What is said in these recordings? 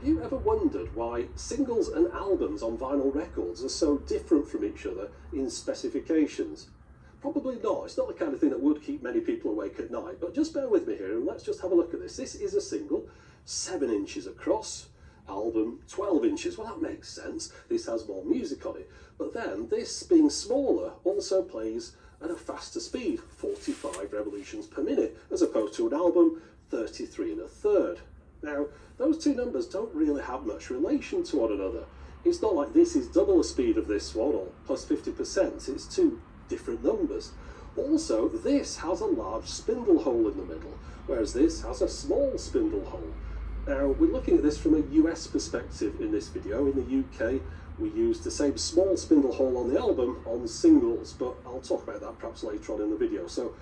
Have you ever wondered why singles and albums on vinyl records are so different from each other in specifications? Probably not. It's not the kind of thing that would keep many people awake at night, but just bear with me here and let's just have a look at this. This is a single, 7 inches across, album 12 inches. Well, that makes sense. This has more music on it. But then this, being smaller, also plays at a faster speed, 45 revolutions per minute, as opposed to an album, 33 1/3. Now, those two numbers don't really have much relation to one another. It's not like this is double the speed of this one, or plus 50%. It's two different numbers. Also, this has a large spindle hole in the middle, whereas this has a small spindle hole. Now, we're looking at this from a US perspective in this video. In the UK, we used the same small spindle hole on the album on singles, but I'll talk about that perhaps later on in the video. So,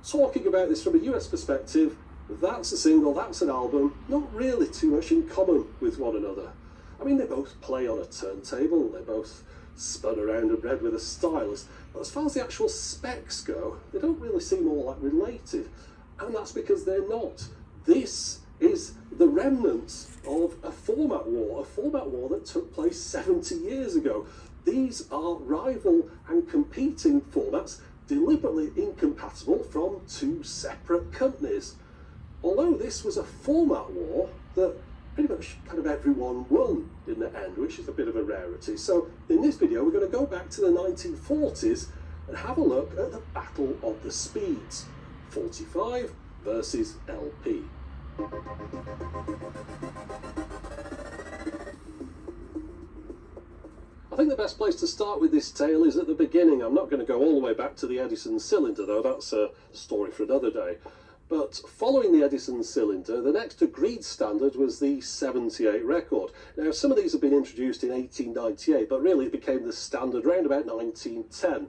talking about this from a US perspective, that's a single, that's an album, not really too much in common with one another. I mean, they both play on a turntable, they both spun around and read with a stylus, but as far as the actual specs go, they don't really seem all that related, and that's because they're not. This is the remnants of a format war that took place 70 years ago. These are rival and competing formats, deliberately incompatible from two separate companies. Although this was a format war that pretty much kind of everyone won in the end, which is a bit of a rarity. So in this video, we're going to go back to the 1940s and have a look at the Battle of the Speeds, 45 versus LP. I think the best place to start with this tale is at the beginning. I'm not going to go all the way back to the Edison cylinder, though. That's a story for another day. But following the Edison cylinder, the next agreed standard was the 78 record. Now, some of these have been introduced in 1898, but really it became the standard around about 1910.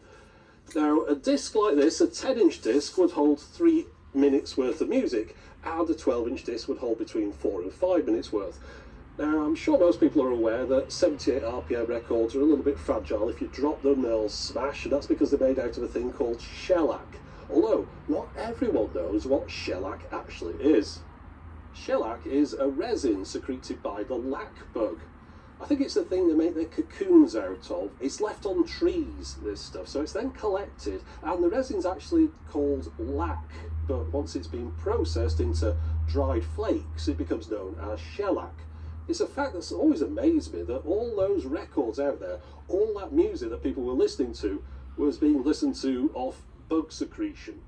Now, a disc like this, a 10-inch disc, would hold 3 minutes worth of music, and a 12-inch disc would hold between 4 and 5 minutes worth. Now, I'm sure most people are aware that 78 RPM records are a little bit fragile. If you drop them, they'll smash, and that's because they're made out of a thing called shellac. Although, not everyone knows what shellac actually is. Shellac is a resin secreted by the lac bug. I think it's the thing they make their cocoons out of. It's left on trees, this stuff, so it's then collected, and the resin's actually called lac, but once it's been processed into dried flakes, it becomes known as shellac. It's a fact that's always amazed me that all those records out there, all that music that people were listening to, was being listened to off bug secretion.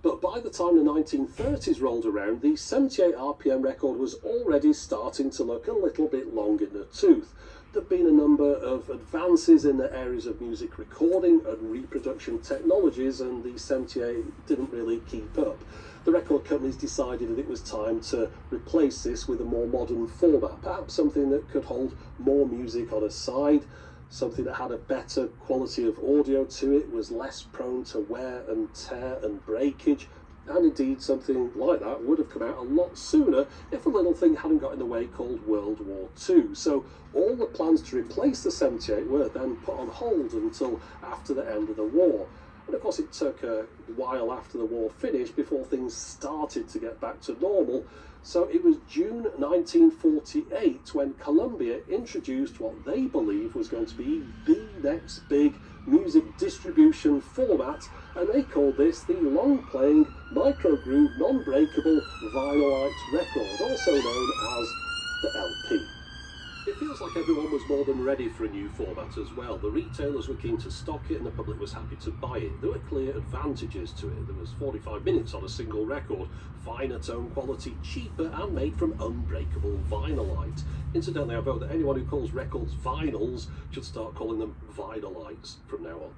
But by the time the 1930s rolled around, the 78 RPM record was already starting to look a little bit long in the tooth. There'd been a number of advances in the areas of music recording and reproduction technologies, and the 78 didn't really keep up. The record companies decided that it was time to replace this with a more modern format, perhaps something that could hold more music on a side, something that had a better quality of audio to it, was less prone to wear and tear and breakage, and indeed something like that would have come out a lot sooner if a little thing hadn't got in the way called World War II. So all the plans to replace the 78 were then put on hold until after the end of the war. And of course it took a while after the war finished before things started to get back to normal. So it was June 1948 when Columbia introduced what they believed was going to be the next big music distribution format, and they called this the long-playing, micro-groove, non-breakable vinylite record, also known as the LP. It feels like everyone was more than ready for a new format as well. The retailers were keen to stock it and the public was happy to buy it. There were clear advantages to it. There was 45 minutes on a single record, finer tone quality, cheaper, and made from unbreakable vinylite. Incidentally, I vote that anyone who calls records vinyls should start calling them vinylites from now on.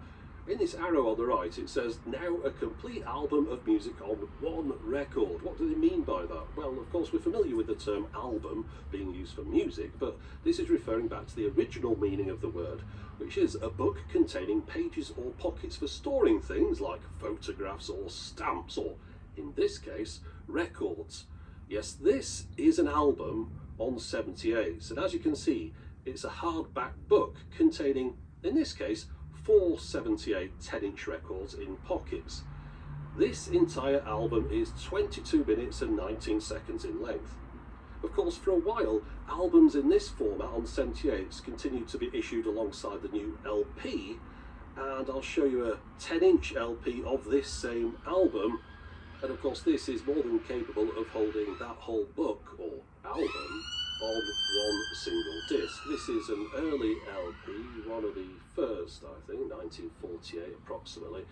In this arrow on the right, it says, now a complete album of music on one record. What do they mean by that? Well, of course, we're familiar with the term album being used for music, but this is referring back to the original meaning of the word, which is a book containing pages or pockets for storing things like photographs or stamps, or, in this case, records. Yes, this is an album on 78s, and as you can see, it's a hardback book containing, in this case, 4 78 10-inch records in pockets. This entire album is 22 minutes and 19 seconds in length. Of course, for a while, albums in this format on 78s continued to be issued alongside the new LP, and I'll show you a 10-inch LP of this same album, and of course this is more than capable of holding that whole book, or album, on one single disc. This is an early LP, one of the first, I think, 1948 approximately,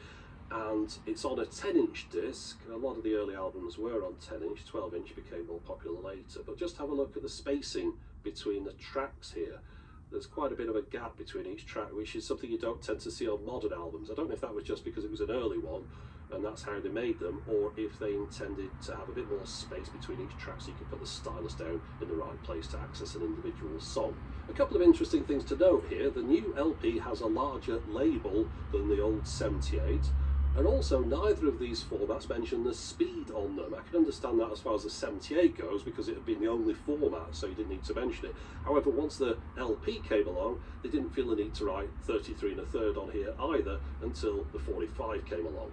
and it's on a 10-inch disc. A lot of the early albums were on 10-inch, 12-inch became more popular later, but just have a look at the spacing between the tracks here. There's quite a bit of a gap between each track, which is something you don't tend to see on modern albums. I don't know if that was just because it was an early one and that's how they made them, or if they intended to have a bit more space between each track so you could put the stylus down in the right place to access an individual song. A couple of interesting things to note here: the new LP has a larger label than the old 78, and also neither of these formats mention the speed on them. I can understand that as far as the 78 goes, because it had been the only format, so you didn't need to mention it. However, once the LP came along, they didn't feel the need to write 33 1/3 on here either until the 45 came along.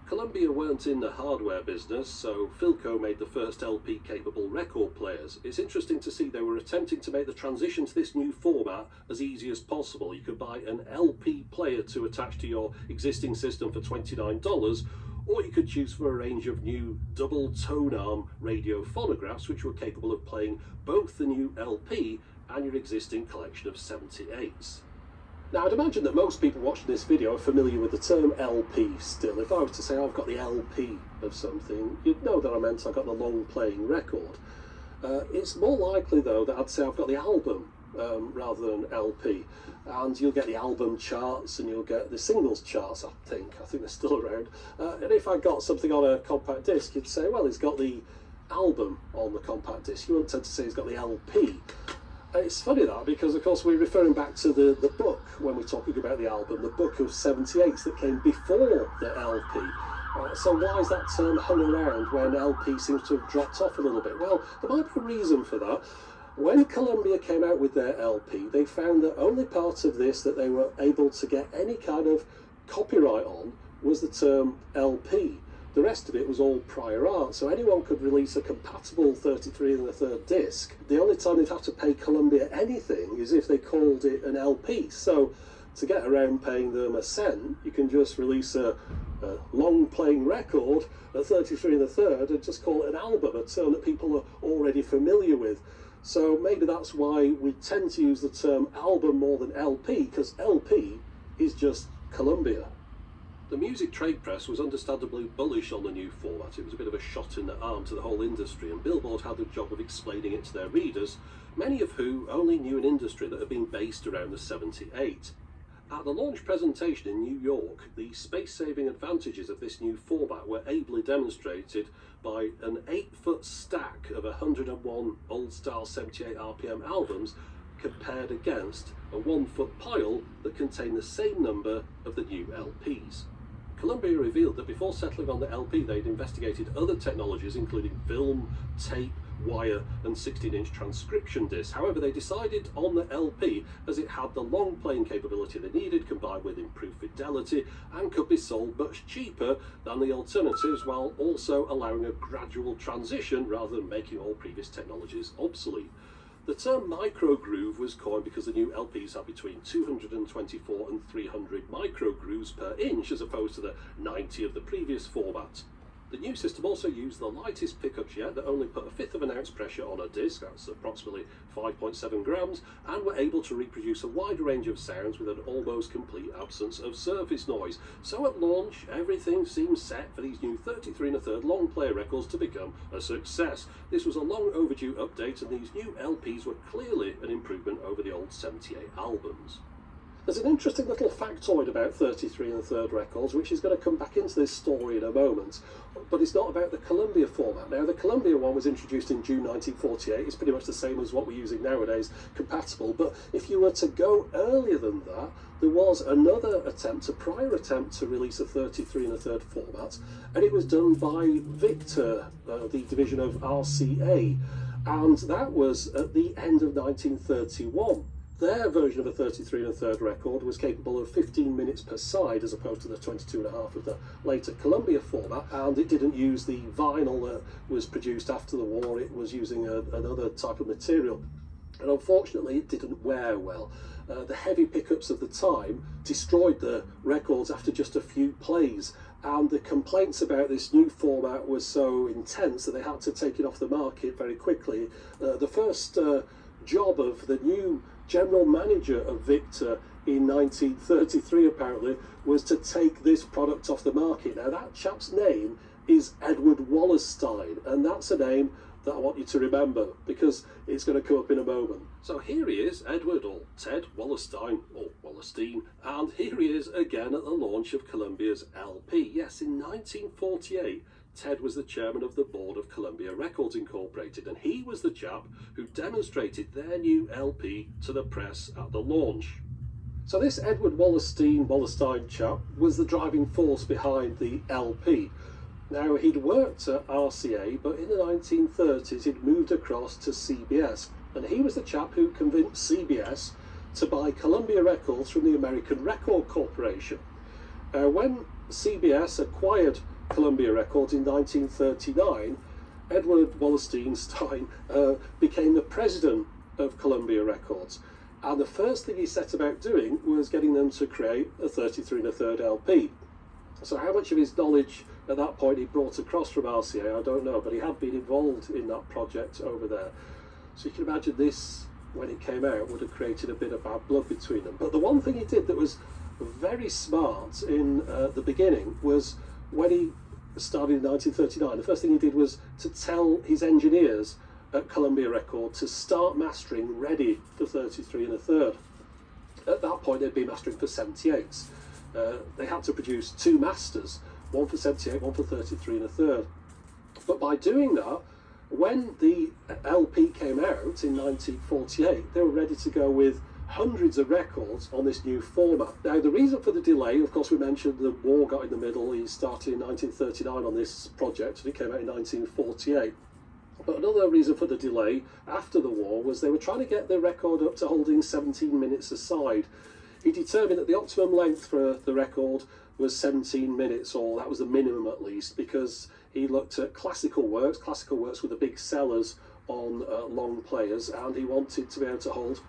Columbia weren't in the hardware business, so Philco made the first LP-capable record players. It's interesting to see they were attempting to make the transition to this new format as easy as possible. You could buy an LP player to attach to your existing system for $29, or you could choose from a range of new double tone arm radio phonographs which were capable of playing both the new LP and your existing collection of 78s. Now, I'd imagine that most people watching this video are familiar with the term LP still. If I was to say I've got the LP of something, you'd know that I meant I've got the long playing record. It's more likely though that I'd say I've got the album rather than LP, and you'll get the album charts and you'll get the singles charts. I think they're still around, and if I got something on a compact disc, you'd say, well, he's got the album on the compact disc. You wouldn't tend to say he's got the LP. It's funny that, because of course we're referring back to the book when we're talking about the album, the book of 78s that came before the LP. So why is that term hung around when LP seems to have dropped off a little bit? Well, there might be a reason for that. When Columbia came out with their LP, they found that only part of this that they were able to get any kind of copyright on was the term LP. The rest of it was all prior art, so anyone could release a compatible 33 1/3 disc. The only time they'd have to pay Columbia anything is if they called it an LP. So to get around paying them a cent, you can just release a long playing record at 33 1/3 and just call it an album, a term that people are already familiar with. So maybe that's why we tend to use the term album more than LP, because LP is just Columbia. The music trade press was understandably bullish on the new format. It was a bit of a shot in the arm to the whole industry, and Billboard had the job of explaining it to their readers, many of who only knew an industry that had been based around the 78. At the launch presentation in New York, the space-saving advantages of this new format were ably demonstrated by an 8-foot stack of 101 old-style 78 RPM albums compared against a 1-foot pile that contained the same number of the new LPs. Columbia revealed that before settling on the LP, they'd investigated other technologies, including film, tape, wire, and 16-inch transcription discs. However, they decided on the LP as it had the long playing capability they needed, combined with improved fidelity, and could be sold much cheaper than the alternatives, while also allowing a gradual transition rather than making all previous technologies obsolete. The term microgroove was coined because the new LPs have between 224 and 300 microgrooves per inch, as opposed to the 90 of the previous format. The new system also used the lightest pickups yet that only put 1/5 of an ounce pressure on a disc, that's approximately 5.7 grams, and were able to reproduce a wide range of sounds with an almost complete absence of surface noise. So at launch, everything seemed set for these new 33 1/3 long player records to become a success. This was a long overdue update, and these new LPs were clearly an improvement over the old 78 albums. There's an interesting little factoid about 33 1/3 records, which is going to come back into this story in a moment, but it's not about the Columbia format. Now, the Columbia one was introduced in June 1948. It's pretty much the same as what we're using nowadays, compatible, but if you were to go earlier than that, there was another attempt, a prior attempt to release a 33 1/3 format, and it was done by Victor, the division of RCA, and that was at the end of 1931. Their version of a 33 1/3 record was capable of 15 minutes per side as opposed to the 22.5 of the later Columbia format, and it didn't use the vinyl that was produced after the war. It was using another type of material, and unfortunately it didn't wear well. The heavy pickups of the time destroyed the records after just a few plays, and the complaints about this new format were so intense that they had to take it off the market very quickly. The first job of the new general manager of Victor in 1933 apparently was to take this product off the market. Now that chap's name is Edward Wallerstein, and that's a name that I want you to remember because it's going to come up in a moment. So here he is, Edward, or Ted Wallerstein, or Wallerstein, and here he is again at the launch of Columbia's LP. Yes, in 1948, Ted was the chairman of the board of Columbia Records Incorporated, and he was the chap who demonstrated their new LP to the press at the launch. So this Edward Wallerstein chap was the driving force behind the LP. Now, he'd worked at RCA, but in the 1930s he'd moved across to CBS, and he was the chap who convinced CBS to buy Columbia Records from the American Record Corporation. When CBS acquired Columbia Records in 1939, Edward Wallerstein became the president of Columbia Records, and the first thing he set about doing was getting them to create a 33 1/3 LP. So how much of his knowledge at that point he brought across from RCA, I don't know, but he had been involved in that project over there. So you can imagine this, when it came out, would have created a bit of bad blood between them. But the one thing he did that was very smart in the beginning was when he started in 1939, the first thing he did was to tell his engineers at Columbia Records to start mastering ready for 33 1/3. At that point they'd been mastering for 78s. They had to produce two masters, one for 78, one for 33 1/3. But by doing that, when the LP came out in 1948, they were ready to go with hundreds of records on this new format. Now, the reason for the delay, of course, we mentioned the war got in the middle. He started in 1939 on this project, and it came out in 1948. But another reason for the delay after the war was they were trying to get the record up to holding 17 minutes a side. He determined that the optimum length for the record was 17 minutes, or that was the minimum at least, because he looked at classical works were the big sellers on long players, and he wanted to be able to hold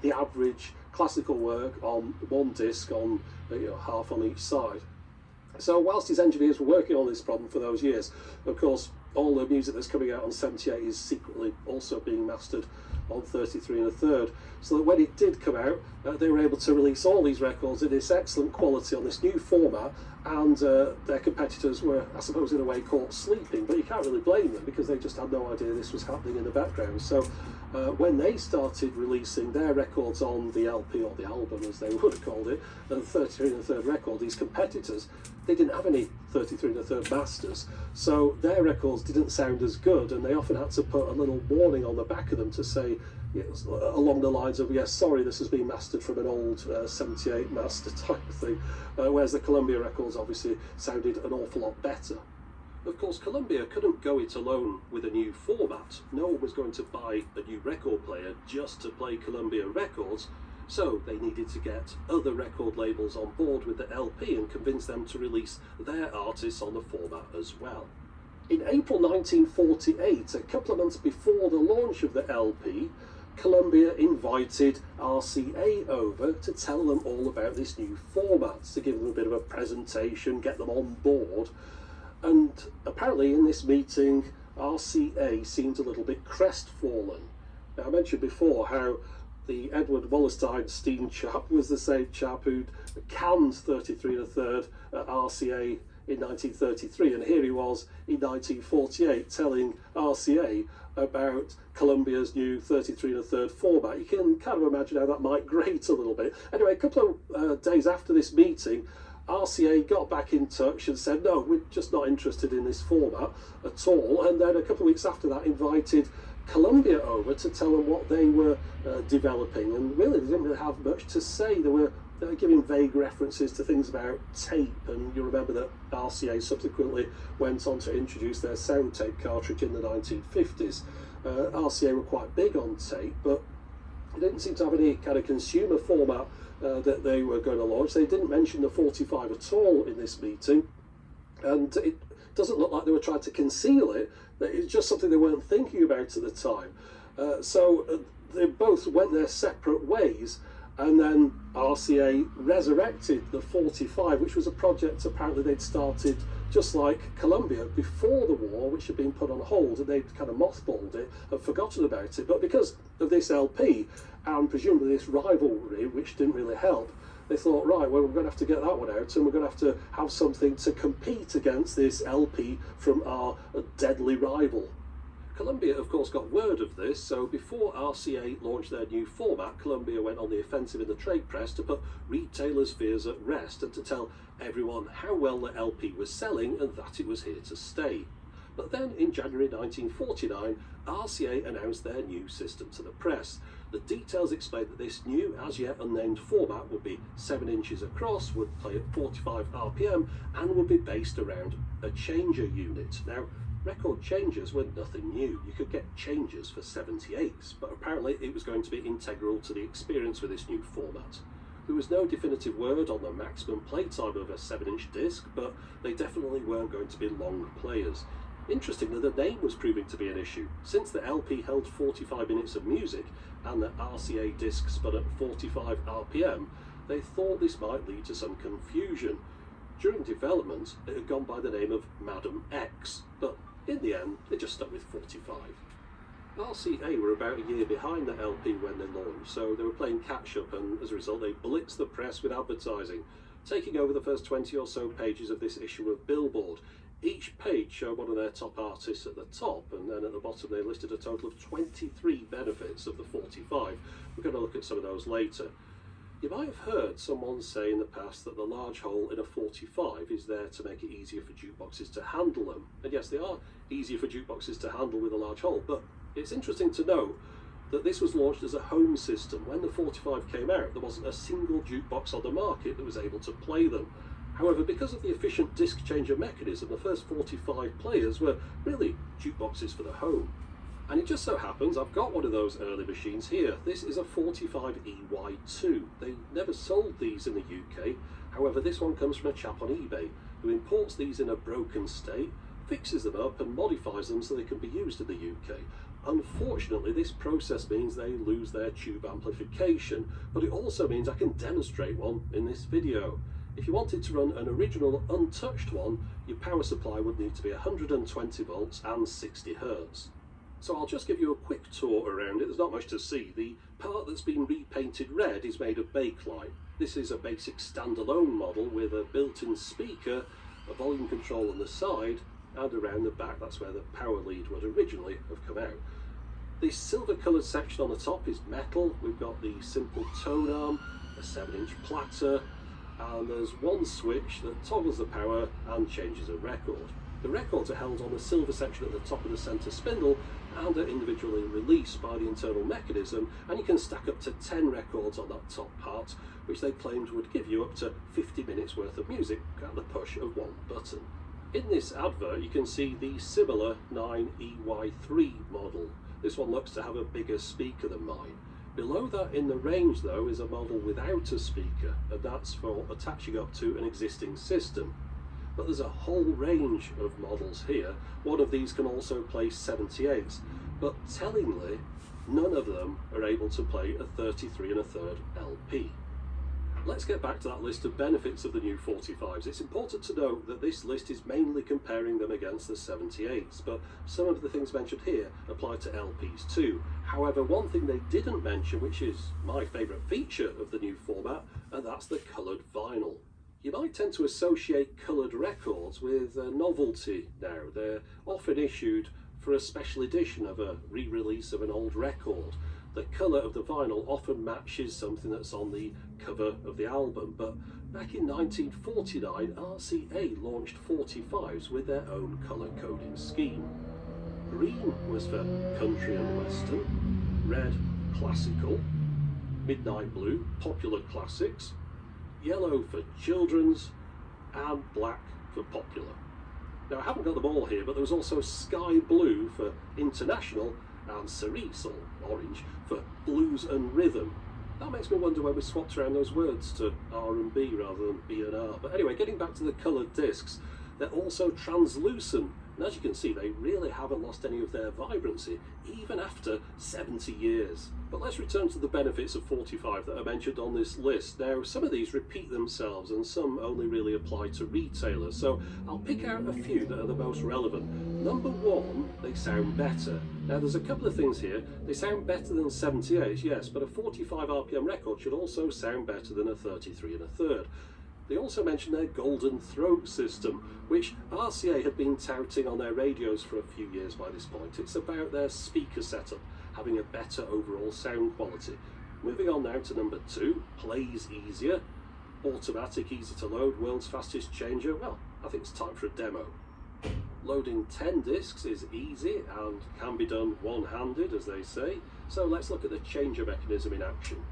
the average classical work on one disc, on half on each side. So whilst his engineers were working on this problem for those years, of course all the music that's coming out on 78 is secretly also being mastered on 33 1/3, so that when it did come out, they were able to release all these records in this excellent quality on this new format, and their competitors were, I suppose, in a way caught sleeping, but you can't really blame them because they just had no idea this was happening in the background. So when they started releasing their records on the LP, or the album as they would have called it, the 33 1/3 record, these competitors, they didn't have any 33 1/3 masters, so their records didn't sound as good, and they often had to put a little warning on the back of them to say, along the lines of, yes, sorry, this has been mastered from an old 78 master type of thing, whereas the Columbia records obviously sounded an awful lot better. Of course, Columbia couldn't go it alone with a new format. No one was going to buy a new record player just to play Columbia records, so they needed to get other record labels on board with the LP and convince them to release their artists on the format as well. In April 1948, a couple of months before the launch of the LP, Columbia invited RCA over to tell them all about this new format, to give them a bit of a presentation, get them on board. And apparently in this meeting, RCA seemed a little bit crestfallen. Now, I mentioned before how the Edward Wallerstein chap was the same chap who'd canned 33 1/3 at RCA in 1933, and here he was in 1948 telling RCA about Columbia's new 33 1/3 format. You can kind of imagine how that might grate a little bit. Anyway, a couple of days after this meeting, RCA got back in touch and said, no, we're just not interested in this format at all, and then a couple of weeks after that invited Columbia over to tell them what they were developing, and really they didn't really have much to say. They were giving vague references to things about tape, and you remember that RCA subsequently went on to introduce their sound tape cartridge in the 1950s. RCA were quite big on tape, but They didn't seem to have any kind of consumer format that they were going to launch. They didn't mention the 45 at all in this meeting, and it doesn't look like they were trying to conceal it. It's just something they weren't thinking about at the time. So they both went their separate ways, and then RCA resurrected the 45, which was a project apparently they'd started just like Columbia before the war, which had been put on hold, and they'd kind of mothballed it and forgotten about it. But because of this LP, and presumably this rivalry, which didn't really help, they thought, right, well, we're going to have to get that one out, and we're going to have something to compete against this LP from our deadly rival. Columbia, of course, got word of this, so before RCA launched their new format, Columbia went on the offensive in the trade press to put retailers' fears at rest and to tell everyone how well the LP was selling and that it was here to stay. But then, in January 1949, RCA announced their new system to the press. The details explained that this new, as yet unnamed format would be 7 inches across, would play at 45 RPM, and would be based around a changer unit. Now, record changers were nothing new. You could get changers for 78s, but apparently it was going to be integral to the experience with this new format. There was no definitive word on the maximum playtime of a 7-inch disc, but they definitely weren't going to be long players. Interestingly, the name was proving to be an issue. Since the LP held 45 minutes of music and the RCA disc spun at 45 RPM, they thought this might lead to some confusion. During development, it had gone by the name of Madam X, but in the end, they just stuck with 45. RCA were about a year behind the LP when they launched, so they were playing catch-up, and as a result they blitzed the press with advertising, taking over the first 20 or so pages of this issue of Billboard. Each page showed one of their top artists at the top, and then at the bottom they listed a total of 23 benefits of the 45. We're going to look at some of those later. You might have heard someone say in the past that the large hole in a 45 is there to make it easier for jukeboxes to handle them. And yes, they are easier for jukeboxes to handle with a large hole, but it's interesting to note that this was launched as a home system. When the 45 came out, there wasn't a single jukebox on the market that was able to play them. However, because of the efficient disc changer mechanism, the first 45 players were really jukeboxes for the home. And it just so happens I've got one of those early machines here. This is a 45 EY2. They never sold these in the UK. However, this one comes from a chap on eBay who imports these in a broken state, fixes them up and modifies them so they can be used in the UK. Unfortunately, this process means they lose their tube amplification, but it also means I can demonstrate one in this video. If you wanted to run an original untouched one, your power supply would need to be 120 volts and 60 Hz. So I'll just give you a quick tour around it. There's not much to see. The part that's been repainted red is made of bakelite. This is a basic standalone model with a built-in speaker, a volume control on the side, and around the back that's where the power lead would originally have come out. The silver coloured section on the top is metal. We've got the simple tone arm, a 7-inch platter, and there's one switch that toggles the power and changes a record. The records are held on the silver section at the top of the centre spindle and are individually released by the internal mechanism, and you can stack up to 10 records on that top part, which they claimed would give you up to 50 minutes worth of music at the push of one button. In this advert you can see the similar 9EY3 model. This one looks to have a bigger speaker than mine. Below that in the range though is a model without a speaker, and that's for attaching up to an existing system. But there's a whole range of models here. One of these can also play 78s, but tellingly, none of them are able to play a 33 1/3 LP. Let's get back to that list of benefits of the new 45s. It's important to note that this list is mainly comparing them against the 78s, but some of the things mentioned here apply to LPs too. However, one thing they didn't mention, which is my favourite feature of the new format, and that's the coloured vinyl. You might tend to associate coloured records with a novelty now. They're often issued for a special edition of a re-release of an old record. The colour of the vinyl often matches something that's on the cover of the album, but back in 1949 RCA launched 45s with their own colour coding scheme. Green was for country and western, red classical, midnight blue popular classics, yellow for children's, and black for popular. Now I haven't got them all here, but there was also sky blue for international and cerise, or orange, for blues and rhythm. That makes me wonder where we swapped around those words to R and B rather than B and R. But anyway, getting back to the coloured discs, they're also translucent. And as you can see, they really haven't lost any of their vibrancy, even after 70 years. But let's return to the benefits of 45 that are mentioned on this list. Now, some of these repeat themselves and some only really apply to retailers, so I'll pick out a few that are the most relevant. Number one, they sound better. Now, there's a couple of things here. They sound better than 78, yes, but a 45 RPM record should also sound better than a 33 1/3. They also mention their golden throat system, which RCA had been touting on their radios for a few years by this point. It's about their speaker setup, having a better overall sound quality. Moving on now to number two, plays easier. Automatic, easy to load, world's fastest changer. Well, I think it's time for a demo. Loading 10 discs is easy and can be done one-handed, as they say. So let's look at the changer mechanism in action.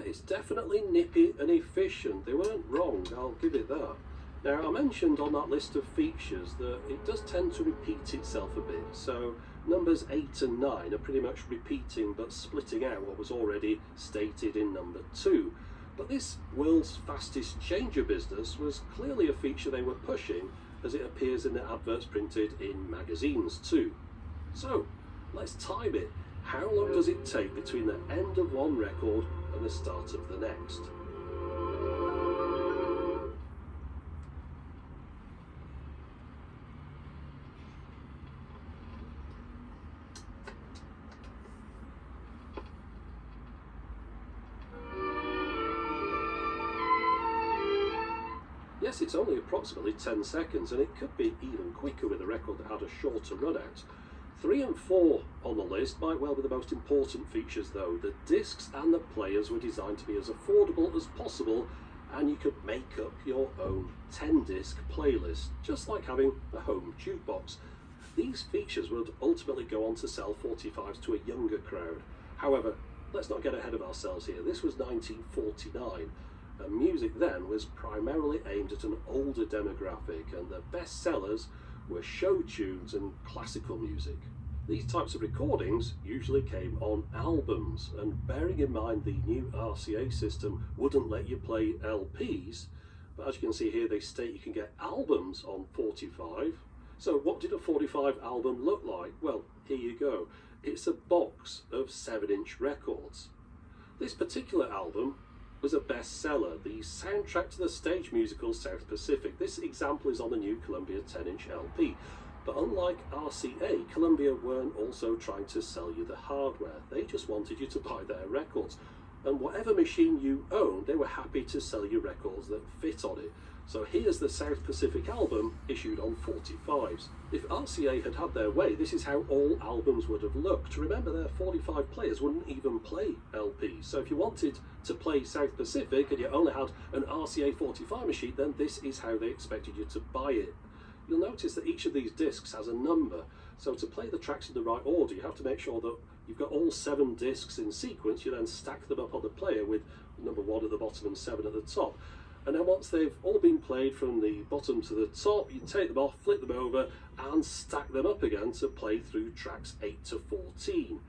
It's definitely nippy and efficient. They weren't wrong, I'll give it that. Now, I mentioned on that list of features that it does tend to repeat itself a bit, so numbers 8 and 9 are pretty much repeating but splitting out what was already stated in number 2. But this world's fastest changer business was clearly a feature they were pushing, as it appears in the adverts printed in magazines too. So, let's time it. How long does it take between the end of one record and the start of the next? Yes, it's only approximately 10 seconds, and it could be even quicker with a record that had a shorter run out. 3 and 4 on the list might well be the most important features though. The discs and the players were designed to be as affordable as possible, and you could make up your own 10-disc playlist, just like having a home jukebox. These features would ultimately go on to sell 45s to a younger crowd. However, let's not get ahead of ourselves here. This was 1949, and music then was primarily aimed at an older demographic, and the best sellers were show tunes and classical music. These types of recordings usually came on albums, and bearing in mind the new RCA system wouldn't let you play LPs, but as you can see here they state you can get albums on 45. So what did a 45 album look like? Well, here you go. It's a box of 7-inch records. This particular album was a bestseller, the soundtrack to the stage musical South Pacific. This example is on the new Columbia 10-inch LP. But unlike RCA, Columbia weren't also trying to sell you the hardware. They just wanted you to buy their records. And whatever machine you owned, they were happy to sell you records that fit on it. So here's the South Pacific album issued on 45s. If RCA had had their way, this is how all albums would have looked. Remember, their 45 players wouldn't even play LPs. So if you wanted to play South Pacific and you only had an RCA 45 machine, then this is how they expected you to buy it. You'll notice that each of these discs has a number. So to play the tracks in the right order, you have to make sure that you've got all 7 discs in sequence. You then stack them up on the player with number 1 at the bottom and 7 at the top. And then once they've all been played from the bottom to the top, you take them off, flip them over, and stack them up again to play through tracks 8 to 14.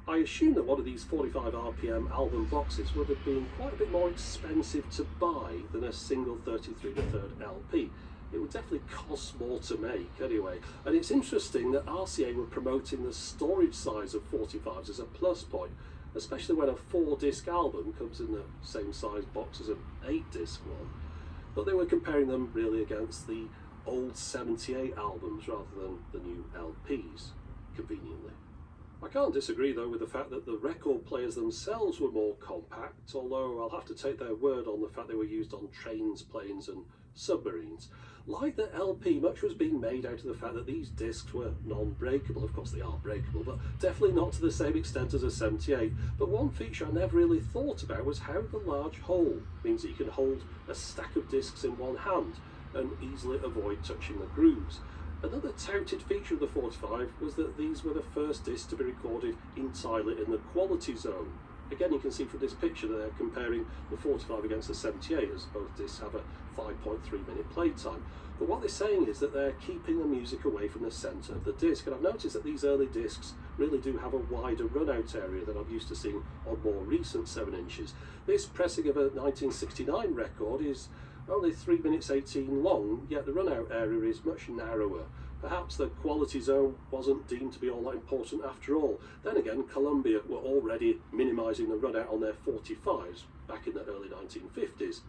I assume that one of these 45 RPM album boxes would have been quite a bit more expensive to buy than a single 33 1/3 LP. It would definitely cost more to make anyway. And it's interesting that RCA were promoting the storage size of 45s as a plus point, especially when a 4-disc album comes in the same size box as an 8-disc one. But they were comparing them really against the old 78 albums rather than the new LPs, conveniently. I can't disagree though with the fact that the record players themselves were more compact, although I'll have to take their word on the fact they were used on trains, planes and submarines. Like the LP, much was being made out of the fact that these discs were non-breakable. Of course they are breakable, but definitely not to the same extent as a 78. But one feature I never really thought about was how the large hole means that you can hold a stack of discs in one hand and easily avoid touching the grooves. Another touted feature of the 45 was that these were the first discs to be recorded entirely in the quality zone. Again, you can see from this picture that they're comparing the 45 against the 78, as both discs have a 5.3 minute playtime. But what they're saying is that they're keeping the music away from the centre of the disc. And I've noticed that these early discs really do have a wider run-out area than I'm used to seeing on more recent 7 inches. This pressing of a 1969 record is only 3 minutes 18 long, yet the run-out area is much narrower. Perhaps the quality zone wasn't deemed to be all that important after all. Then again, Columbia were already minimising the run-out on their 45s back in the early 1950s.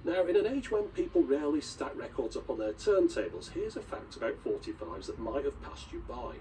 Now, in an age when people rarely stack records up on their turntables, here's a fact about 45s that might have passed you by.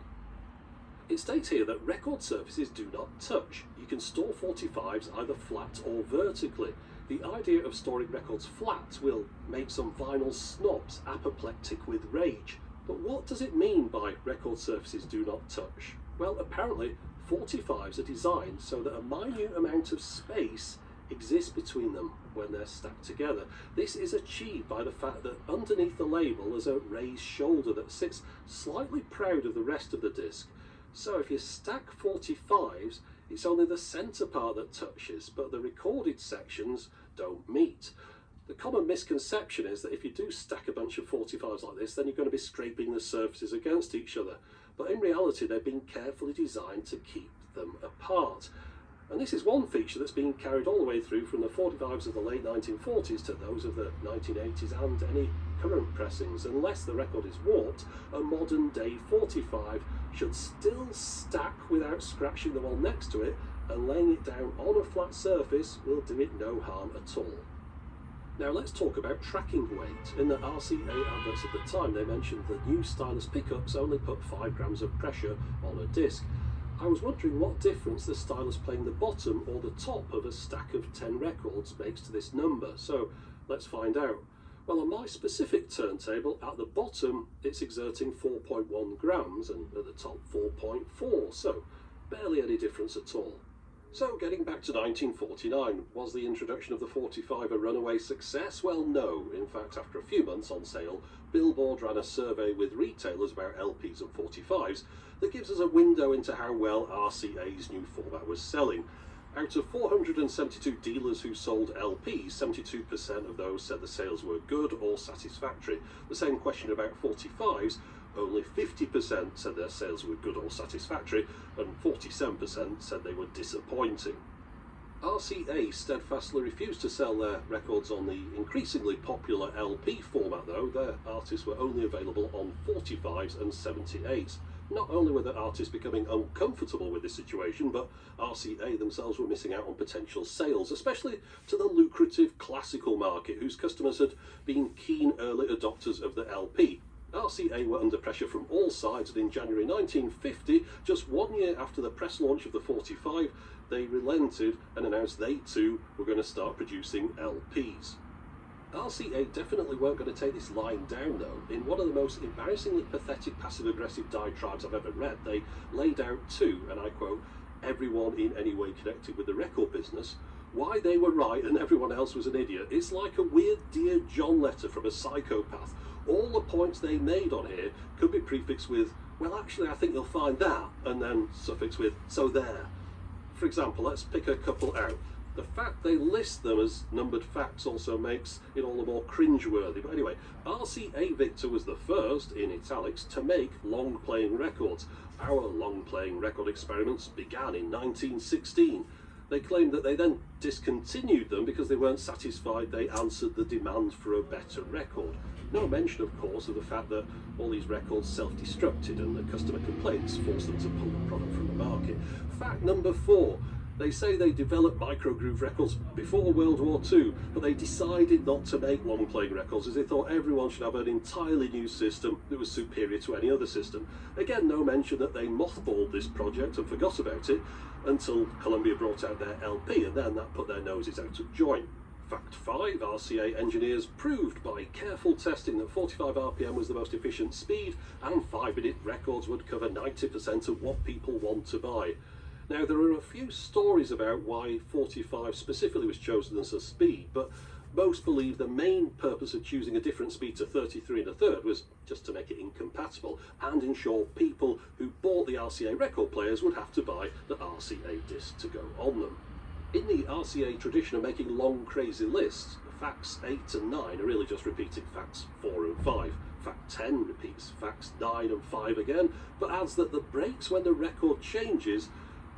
It states here that record surfaces do not touch. You can store 45s either flat or vertically. The idea of storing records flat will make some vinyl snobs apoplectic with rage. But what does it mean by record surfaces do not touch? Well, apparently 45s are designed so that a minute amount of space exists between them when they're stacked together. This is achieved by the fact that underneath the label is a raised shoulder that sits slightly proud of the rest of the disc. So if you stack 45s, it's only the centre part that touches, but the recorded sections don't meet. The common misconception is that if you do stack a bunch of 45s like this, then you're going to be scraping the surfaces against each other. But in reality, they've been carefully designed to keep them apart. And this is one feature that's been carried all the way through from the 45s of the late 1940s to those of the 1980s and any current pressings. Unless the record is warped, a modern day 45 should still stack without scratching the one next to it, and laying it down on a flat surface will do it no harm at all. Now let's talk about tracking weight. In the RCA adverts at the time, they mentioned that new stylus pickups only put 5 grams of pressure on a disc. I was wondering what difference the stylus playing the bottom or the top of a stack of 10 records makes to this number, so let's find out. Well, on my specific turntable, at the bottom it's exerting 4.1 grams and at the top 4.4, so barely any difference at all. So getting back to 1949, was the introduction of the 45 a runaway success? Well, no. In fact, after a few months on sale, Billboard ran a survey with retailers about LPs and 45s that gives us a window into how well RCA's new format was selling. Out of 472 dealers who sold LPs, 72% of those said the sales were good or satisfactory. The same question about 45s, only 50% said their sales were good or satisfactory, and 47% said they were disappointing. RCA steadfastly refused to sell their records on the increasingly popular LP format though. Their artists were only available on 45s and 78s. Not only were the artists becoming uncomfortable with this situation, but RCA themselves were missing out on potential sales, especially to the lucrative classical market, whose customers had been keen early adopters of the LP. RCA were under pressure from all sides, and in January 1950, just 1 year after the press launch of the 45, they relented and announced they too were going to start producing LPs. RCA definitely weren't going to take this lying down though. In one of the most embarrassingly pathetic passive-aggressive diatribes I've ever read, they laid out to, and I quote, everyone in any way connected with the record business, why they were right and everyone else was an idiot. It's like a weird Dear John letter from a psychopath. All the points they made on here could be prefixed with, well actually I think you'll find that, and then suffixed with, so there. For example, let's pick a couple out. The fact they list them as numbered facts also makes it all the more cringeworthy. But anyway, RCA Victor was the first, in italics, to make long-playing records. Our long-playing record experiments began in 1916. They claimed that they then discontinued them because they weren't satisfied they answered the demand for a better record. No mention, of course, of the fact that all these records self-destructed and the customer complaints forced them to pull the product from the market. Fact number 4. They say they developed microgroove records before World War II, but they decided not to make long-playing records as they thought everyone should have an entirely new system that was superior to any other system. Again, no mention that they mothballed this project and forgot about it until Columbia brought out their LP, and then that put their noses out of joint. Fact 5, RCA engineers proved by careful testing that 45 RPM was the most efficient speed, and 5-minute records would cover 90% of what people want to buy. Now, there are a few stories about why 45 specifically was chosen as a speed, but most believe the main purpose of choosing a different speed to 33 1/3 was just to make it incompatible and ensure people who bought the RCA record players would have to buy the RCA disc to go on them. In the RCA tradition of making long, crazy lists, facts 8 and 9 are really just repeating facts 4 and 5. Fact 10 repeats facts 9 and 5 again, but adds that the breaks when the record changes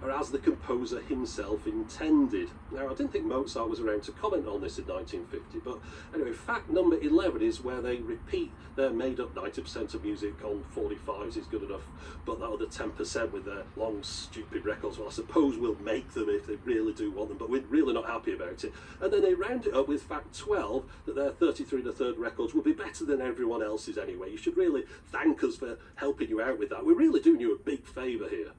are as the composer himself intended. Now, I didn't think Mozart was around to comment on this in 1950, but anyway, fact number 11 is where they repeat their made-up 90% of music on 45s is good enough, but that other 10% with their long, stupid records, well, I suppose we'll make them if they really do want them, but we're really not happy about it. And then they round it up with fact 12, that their 33 1/3 records will be better than everyone else's anyway. You should really thank us for helping you out with that. We're really doing you a big favour here.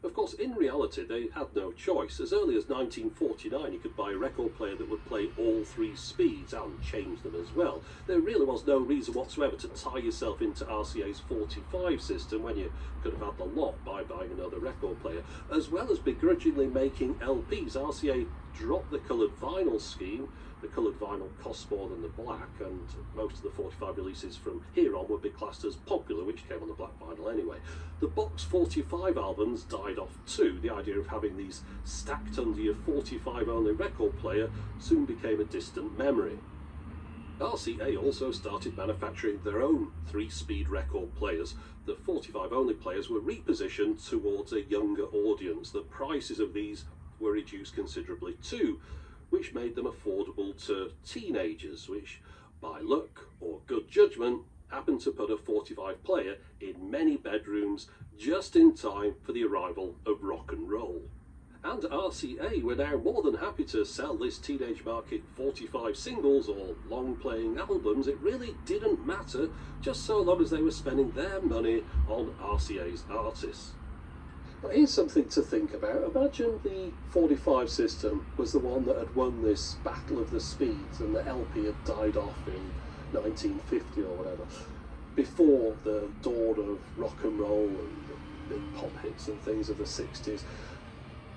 Of course, in reality, they had no choice. As early as 1949, you could buy a record player that would play all 3 speeds and change them as well. There really was no reason whatsoever to tie yourself into RCA's 45 system when you could have had the lot by buying another record player. As well as begrudgingly making LPs, RCA dropped the coloured vinyl scheme. The coloured vinyl costs more than the black, and most of the 45 releases from here on would be classed as popular, which came on the black vinyl anyway. The box 45 albums died off too. The idea of having these stacked under your 45 only record player soon became a distant memory. RCA also started manufacturing their own 3-speed record players. The 45 only players were repositioned towards a younger audience. The prices of these were reduced considerably too, which made them affordable to teenagers, which, by luck or good judgment, happened to put a 45 player in many bedrooms just in time for the arrival of rock and roll. And RCA were now more than happy to sell this teenage market 45 singles or long-playing albums. It really didn't matter, just so long as they were spending their money on RCA's artists. But here's something to think about. Imagine the 45 system was the one that had won this battle of the speeds and the LP had died off in 1950 or whatever, before the dawn of rock and roll and the big pop hits and things of the 60s.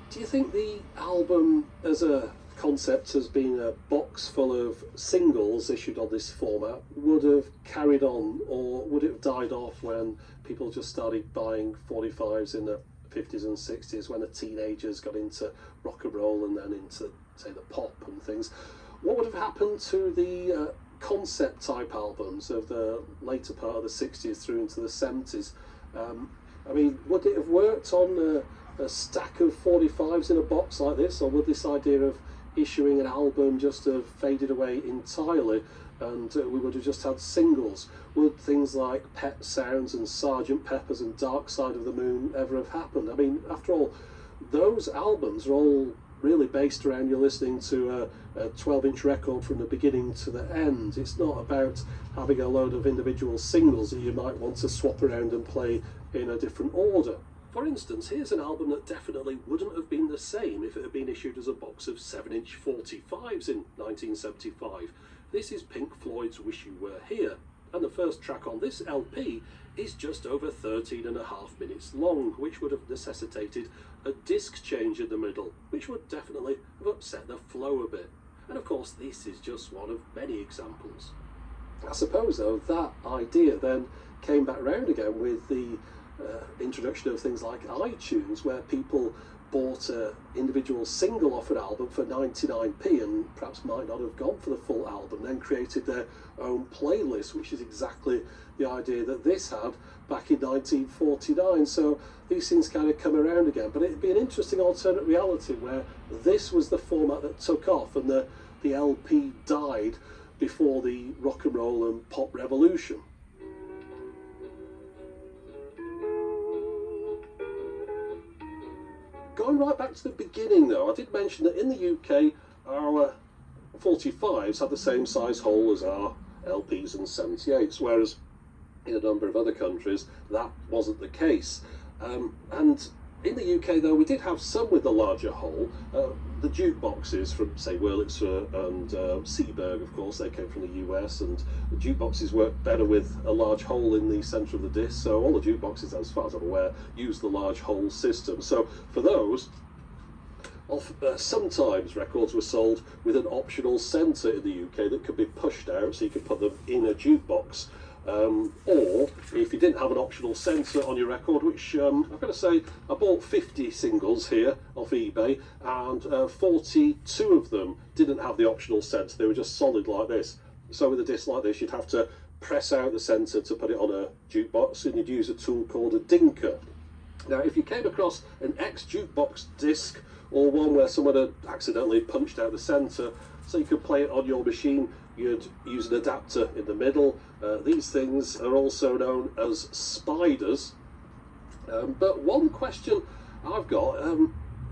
Do you think the album as a concept as being a box full of singles issued on this format would have carried on, or would it have died off when people just started buying 45s in the 50s and 60s, when the teenagers got into rock and roll and then into, say, the pop and things? What would have happened to the concept type albums of the later part of the 60s through into the 70s? I mean, would it have worked on a stack of 45s in a box like this, or would this idea of issuing an album just have faded away entirely and we would have just had singles? Would things like Pet Sounds and Sgt. Pepper's and Dark Side of the Moon ever have happened? I mean, after all, those albums are all really based around you listening to a 12-inch record from the beginning to the end. It's not about having a load of individual singles that you might want to swap around and play in a different order. For instance, here's an album that definitely wouldn't have been the same if it had been issued as a box of 7-inch 45s in 1975. This is Pink Floyd's Wish You Were Here, and the first track on this LP is just over 13.5 minutes long, which would have necessitated a disc change in the middle, which would definitely have upset the flow a bit. And of course, this is just one of many examples. I suppose, though, that idea then came back round again with the introduction of things like iTunes, where people bought an individual single off an album for 99p and perhaps might not have gone for the full album, then created their own playlist, which is exactly the idea that this had back in 1949. So these things kind of come around again, but it'd be an interesting alternate reality where this was the format that took off and the LP died before the rock and roll and pop revolution. Going right back to the beginning though, I did mention that in the UK our 45s had the same size hole as our LPs and 78s, whereas in a number of other countries that wasn't the case. And In the UK, though, we did have some with the larger hole. The jukeboxes from, say, Wurlitzer and Seaberg, of course, they came from the US, and the jukeboxes work better with a large hole in the centre of the disc. So all the jukeboxes, as far as I'm aware, use the large hole system. So for those, sometimes records were sold with an optional centre in the UK that could be pushed out, so you could put them in a jukebox. Or if you didn't have an optional centre on your record, which I've got to say, I bought 50 singles here off eBay, and 42 of them didn't have the optional centre. They were just solid like this. So with a disc like this, you'd have to press out the centre to put it on a jukebox, and you'd use a tool called a dinker. Now, if you came across an ex-jukebox disc, or one where someone had accidentally punched out the centre, so you could play it on your machine, you'd use an adapter in the middle. These things are also known as spiders. But one question I've got,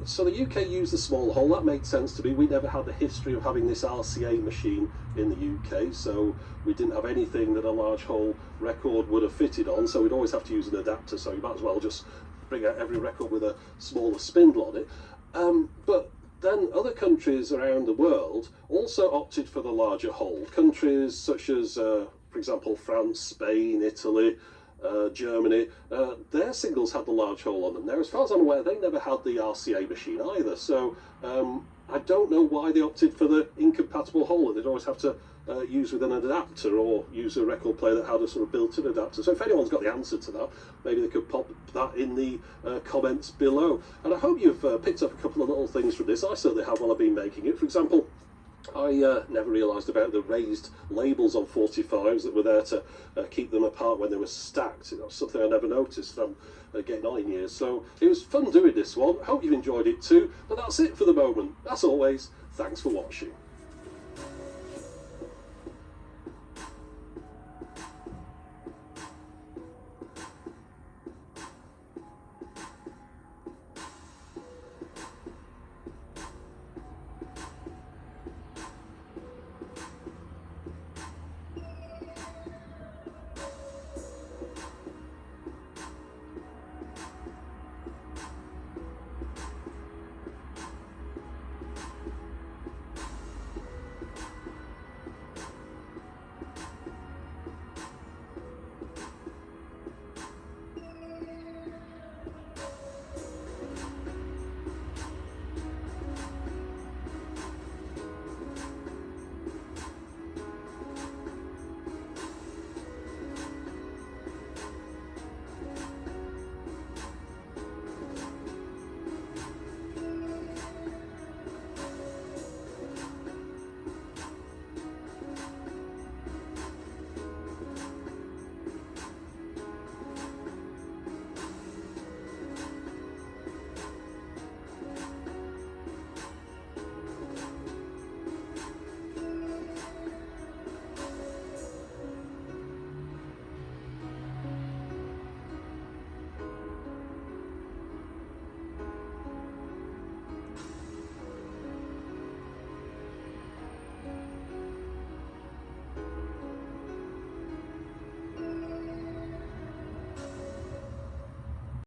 so the UK used the small hole, that made sense to me. We never had the history of having this RCA machine in the UK, so we didn't have anything that a large hole record would have fitted on, so we'd always have to use an adapter, so you might as well just bring out every record with a smaller spindle on it. But then other countries around the world also opted for the larger hole. Countries such as, for example, France, Spain, Italy, Germany, their singles had the large hole on them. Now, as far as I'm aware, they never had the RCA machine either, so I don't know why they opted for the incompatible hole that they'd always have to use with an adapter, or use a record player that had a sort of built-in adapter. So if anyone's got the answer to that, maybe they could pop that in the comments below. And I hope you've picked up a couple of little things from this. I certainly have while I've been making it. For example, I never realised about the raised labels on 45s that were there to keep them apart when they were stacked. That's something I never noticed from getting on in years. So it was fun doing this one. Hope you've enjoyed it too. But that's it for the moment. As always, thanks for watching.